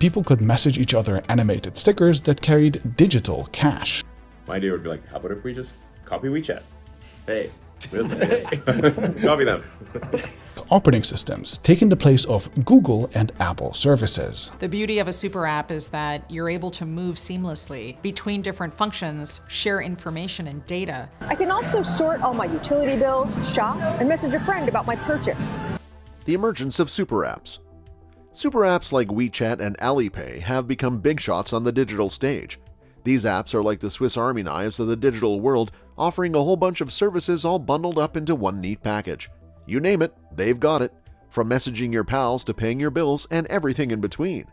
people could message each other animated stickers that carried digital cash. My idea would be like, how about if we just copy WeChat? Hey. Copy them. Operating systems taking the place of Google and Apple services. The beauty of a super app is that you're able to move seamlessly between different functions, share information and data. I can also sort all my utility bills, shop, and message a friend about my purchase. The emergence of super apps. Super apps like WeChat and Alipay have become big shots on the digital stage. These apps are like the Swiss Army knives of the digital world, offering a whole bunch of services all bundled up into one neat package. You name it, they've got it, from messaging your pals to paying your bills and everything in between.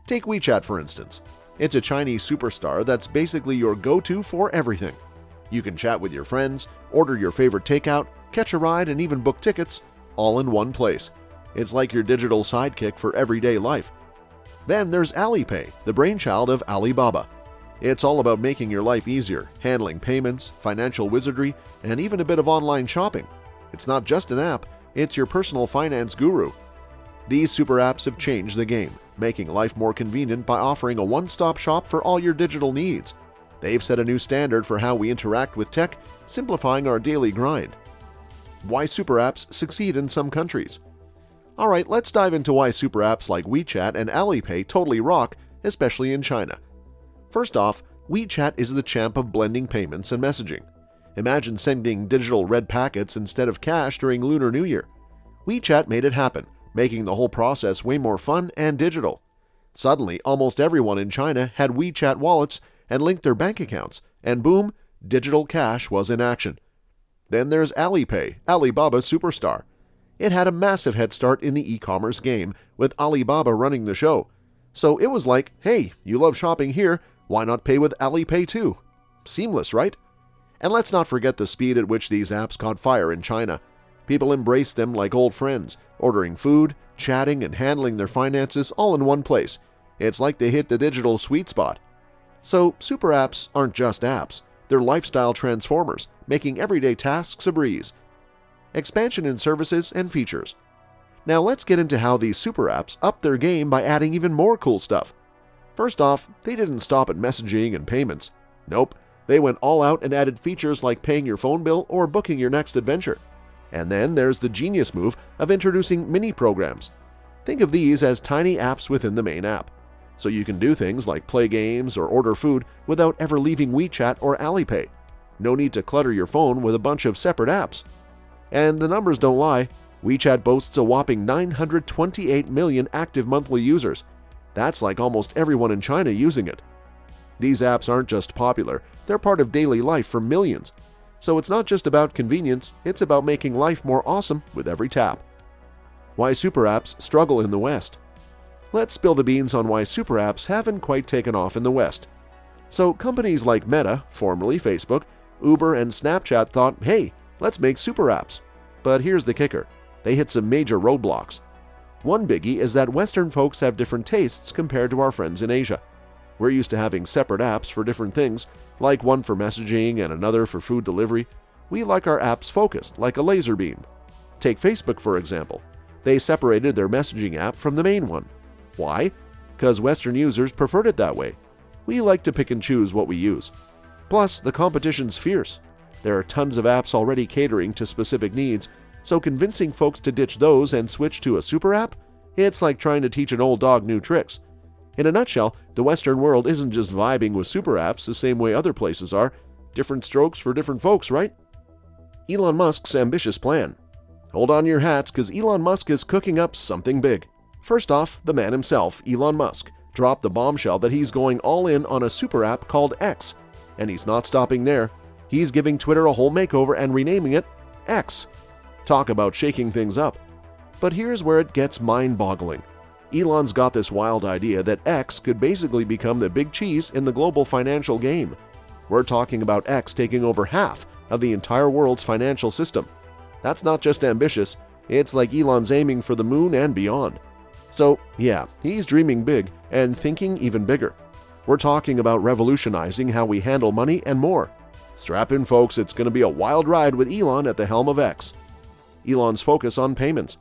Take WeChat for instance. It's a Chinese superstar that's basically your go-to for everything. You can chat with your friends, order your favorite takeout, catch a ride, and even book tickets, all in one place. It's like your digital sidekick for everyday life. Then there's Alipay, the brainchild of Alibaba. It's all about making your life easier, handling payments, financial wizardry, and even a bit of online shopping. It's not just an app, it's your personal finance guru. These super apps have changed the game, making life more convenient by offering a one-stop shop for all your digital needs. They've set a new standard for how we interact with tech, simplifying our daily grind. Why super apps succeed in some countries. Alright, let's dive into why super apps like WeChat and Alipay totally rock, especially in China. First off, WeChat is the champ of blending payments and messaging. Imagine sending digital red packets instead of cash during Lunar New Year. WeChat made it happen, making the whole process way more fun and digital. Suddenly, almost everyone in China had WeChat wallets and linked their bank accounts, and boom, digital cash was in action. Then there's Alipay, Alibaba's superstar. It had a massive head start in the e-commerce game, with Alibaba running the show. So it was like, hey, you love shopping here, why not pay with Alipay too? Seamless, right? And let's not forget the speed at which these apps caught fire in China. People embraced them like old friends, ordering food, chatting, and handling their finances all in one place. It's like they hit the digital sweet spot. So super apps aren't just apps, they're lifestyle transformers, making everyday tasks a breeze. Expansion in services and features. Now let's get into how these super apps up their game by adding even more cool stuff. First off, they didn't stop at messaging and payments. Nope, they went all out and added features like paying your phone bill or booking your next adventure. And then there's the genius move of introducing mini programs. Think of these as tiny apps within the main app. So you can do things like play games or order food without ever leaving WeChat or Alipay. No need to clutter your phone with a bunch of separate apps. And the numbers don't lie. WeChat boasts a whopping 928 million active monthly users. That's like almost everyone in China using it. These apps aren't just popular, they're part of daily life for millions. So it's not just about convenience, it's about making life more awesome with every tap. Why super apps struggle in the West. Let's spill the beans on why super apps haven't quite taken off in the West. So companies like Meta, formerly Facebook, Uber, and Snapchat thought, hey, let's make super apps. But here's the kicker. They hit some major roadblocks. One biggie is that Western folks have different tastes compared to our friends in Asia. We're used to having separate apps for different things, like one for messaging and another for food delivery. We like our apps focused, like a laser beam. Take Facebook for example. They separated their messaging app from the main one. Why? Because Western users preferred it that way. We like to pick and choose what we use. Plus, the competition's fierce. There are tons of apps already catering to specific needs, so convincing folks to ditch those and switch to a super app? It's like trying to teach an old dog new tricks. In a nutshell, the Western world isn't just vibing with super apps the same way other places are. Different strokes for different folks, right? Elon Musk's ambitious plan. Hold on your hats, because Elon Musk is cooking up something big. First off, the man himself, Elon Musk, dropped the bombshell that he's going all in on a super app called X. And he's not stopping there. He's giving Twitter a whole makeover and renaming it X. Talk about shaking things up. But here's where it gets mind-boggling. Elon's got this wild idea that X could basically become the big cheese in the global financial game. We're talking about X taking over half of the entire world's financial system. That's not just ambitious, it's like Elon's aiming for the moon and beyond. So yeah, he's dreaming big and thinking even bigger. We're talking about revolutionizing how we handle money and more. Strap in folks, it's going to be a wild ride with Elon at the helm of X. Elon's focus on payments.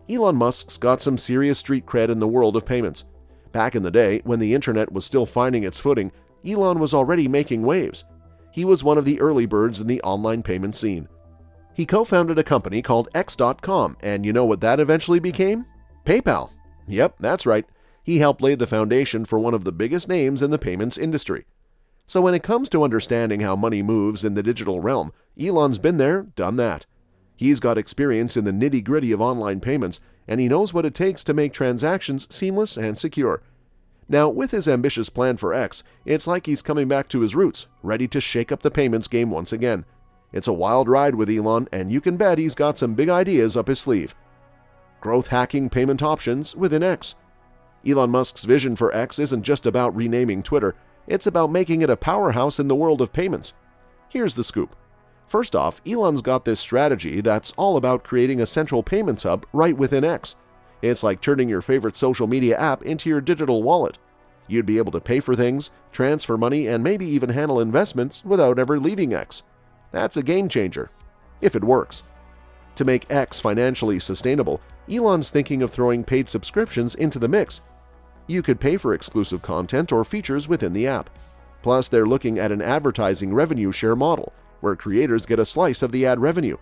Elon Musk's got some serious street cred in the world of payments. Back in the day, when the internet was still finding its footing, Elon was already making waves. He was one of the early birds in the online payment scene. He co-founded a company called X.com, and you know what that eventually became? PayPal. Yep, that's right. He helped lay the foundation for one of the biggest names in the payments industry. So when it comes to understanding how money moves in the digital realm, Elon's been there, done that. He's got experience in the nitty-gritty of online payments, and he knows what it takes to make transactions seamless and secure. Now, with his ambitious plan for X, it's like he's coming back to his roots, ready to shake up the payments game once again. It's a wild ride with Elon, and you can bet he's got some big ideas up his sleeve. Growth hacking payment options within X. Elon Musk's vision for X isn't just about renaming Twitter, it's about making it a powerhouse in the world of payments. Here's the scoop. First off, Elon's got this strategy that's all about creating a central payments hub right within X. It's like turning your favorite social media app into your digital wallet. You'd be able to pay for things, transfer money, and maybe even handle investments without ever leaving X. That's a game changer, if it works. To make X financially sustainable, Elon's thinking of throwing paid subscriptions into the mix. You could pay for exclusive content or features within the app. Plus, they're looking at an advertising revenue share model, where creators get a slice of the ad revenue.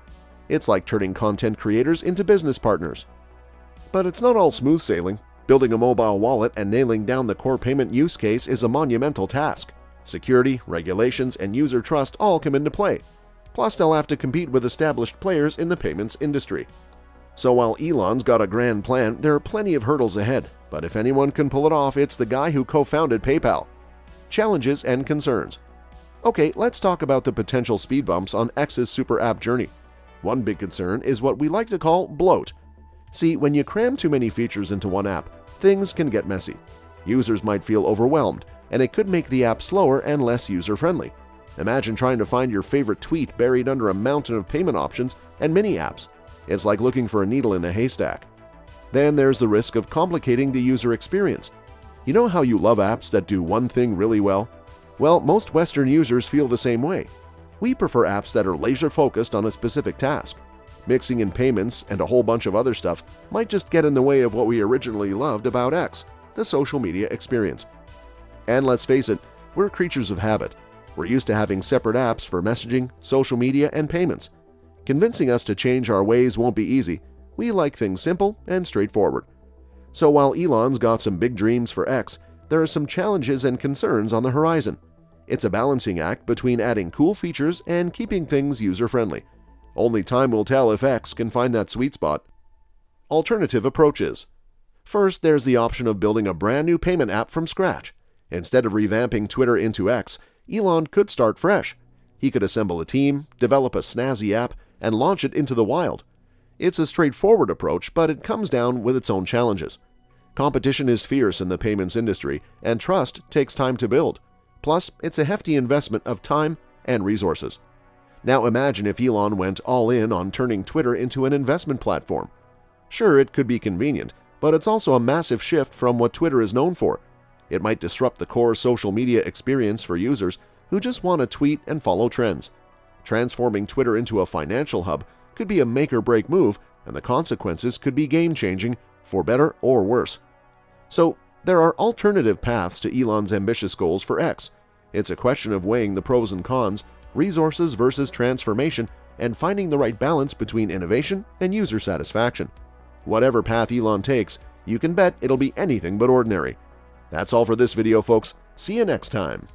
It's like turning content creators into business partners. But it's not all smooth sailing. Building a mobile wallet and nailing down the core payment use case is a monumental task. Security, regulations, and user trust all come into play. Plus, they'll have to compete with established players in the payments industry. So while Elon's got a grand plan, there are plenty of hurdles ahead. But if anyone can pull it off, it's the guy who co-founded PayPal. Challenges and concerns. Okay, let's talk about the potential speed bumps on X's super app journey. One big concern is what we like to call bloat. See, when you cram too many features into one app, things can get messy. Users might feel overwhelmed, and it could make the app slower and less user-friendly. Imagine trying to find your favorite tweet buried under a mountain of payment options and mini-apps. It's like looking for a needle in a haystack. Then there's the risk of complicating the user experience. You know how you love apps that do one thing really well? Well, most Western users feel the same way. We prefer apps that are laser-focused on a specific task. Mixing in payments and a whole bunch of other stuff might just get in the way of what we originally loved about X, the social media experience. And let's face it, we're creatures of habit. We're used to having separate apps for messaging, social media, and payments. Convincing us to change our ways won't be easy. We like things simple and straightforward. So while Elon's got some big dreams for X, there are some challenges and concerns on the horizon. It's a balancing act between adding cool features and keeping things user-friendly. Only time will tell if X can find that sweet spot. Alternative approaches. First, there's the option of building a brand new payment app from scratch. Instead of revamping Twitter into X, Elon could start fresh. He could assemble a team, develop a snazzy app, and launch it into the wild. It's a straightforward approach, but it comes down with its own challenges. Competition is fierce in the payments industry, and trust takes time to build. Plus, it's a hefty investment of time and resources. Now imagine if Elon went all in on turning Twitter into an investment platform. Sure, it could be convenient, but it's also a massive shift from what Twitter is known for. It might disrupt the core social media experience for users who just want to tweet and follow trends. Transforming Twitter into a financial hub could be a make-or-break move, and the consequences could be game-changing, for better or worse. So, there are alternative paths to Elon's ambitious goals for X. It's a question of weighing the pros and cons, resources versus transformation, and finding the right balance between innovation and user satisfaction. Whatever path Elon takes, you can bet it'll be anything but ordinary. That's all for this video, folks. See you next time.